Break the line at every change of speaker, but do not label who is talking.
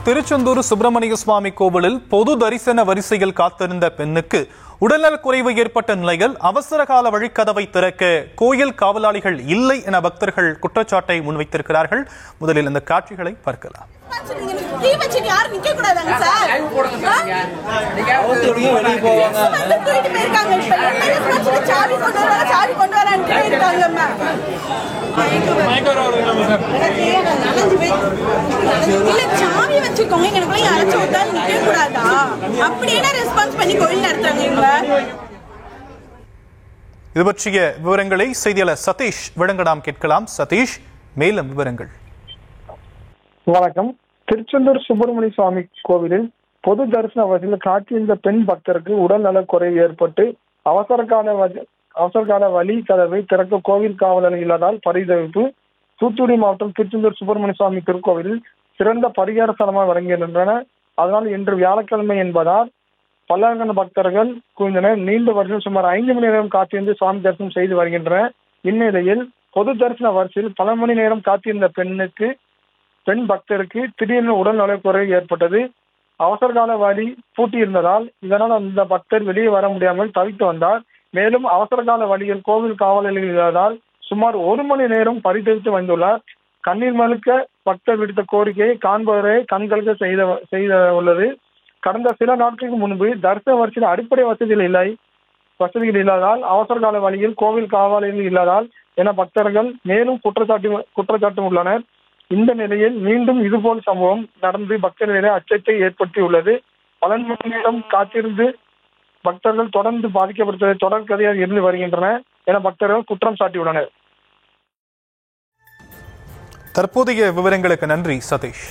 திருச்செந்தூர் சுப்பிரமணிய சுவாமி கோவிலில் பொது தரிசன வரிசையில் காத்திருந்த பெண்ணுக்கு உடல்நலக்குறைவு ஏற்பட்ட நிலையில் அவசர கால வழிக்கதவை திறக்க கோயில் காவலாளிகள் இல்லை என பக்தர்கள் குற்றச்சாட்டை முன்வைத்திருக்கிறார்கள். முதலில் இந்த காட்சிகளை பார்க்கலாம். இது பற்றிய விவரங்களை செய்தியாளர் சதீஷ் வழங்க நாம் கேட்கலாம். சதீஷ், மேலும் விவரங்கள்.
வணக்கம். திருச்செந்தூர் சுப்பிரமணிய சுவாமி கோவிலில் பொது தரிசன வசதியில் காத்திருந்த பெண் பக்தருக்கு உடல் நல குறைவு ஏற்பட்டு அவசர கால வழி கதவை திறக்க கோவில் காவலர் இல்லாதால் பரிதவிப்பு. தூத்துக்குடி மாவட்டம் திருச்செந்தூர் சுப்பிரமணிய சுவாமி திருக்கோவிலில் சிறந்த பரிகார ஸ்தலமாக வழங்குகின்றன. அதனால் இன்று வியாழக்கிழமை என்பதால் பல்லாயிரக்கணக்கான பக்தர்கள் குவிந்தனர். நீண்ட வரிசையில் சுமார் 5 மணி நேரம் காத்திருந்து சுவாமி தரிசனம் செய்து வருகின்றனர். இந்நிலையில் பொது தரிசன வரிசையில் பல மணி நேரம் காத்திருந்த பெண் பக்தருக்கு திடீரென உடல் நலக்குறைவு ஏற்பட்டது. அவசர கால வழி பூட்டியிருந்ததால் இதனால் அந்த பக்தர் வெளியே வர முடியாமல் தவித்து வந்தார். மேலும் அவசர கால வழியில் கோவில் காவலர்கள் இல்லாததால் சுமார் 1 மணி நேரம் பரிதவித்து வந்துள்ளார். கண்ணீர் மழுக்க பக்தர் விடுத்த கோரிக்கையை காண்பவரை கண்களுக்கு செய்த உள்ளது. கடந்த சில நாட்களுக்கு முன்பு தரிசன வரிசையில் அடிப்படை வசதிகள் இல்லாதால் அவசர கால வழியில் கோவில் காவலர்கள் இல்லாதால் என பக்தர்கள் மேலும் குற்றச்சாட்டு உள்ளனர். இந்த நிலையில் மீண்டும் இதுபோல் சம்பவம் நடந்து பக்தர்களிடையே அச்சத்தை ஏற்படுத்தியுள்ளது. பல மணி நேரம் காத்திருந்து பக்தர்கள் தொடர்ந்து பாதிக்கப்பட்டதை தொடர் கதையாக இருந்து வருகின்றன என பக்தர்கள் குற்றம் சாட்டியுள்ளனர்.
தற்போதைய விவரங்களுக்கு நன்றி சதீஷ்.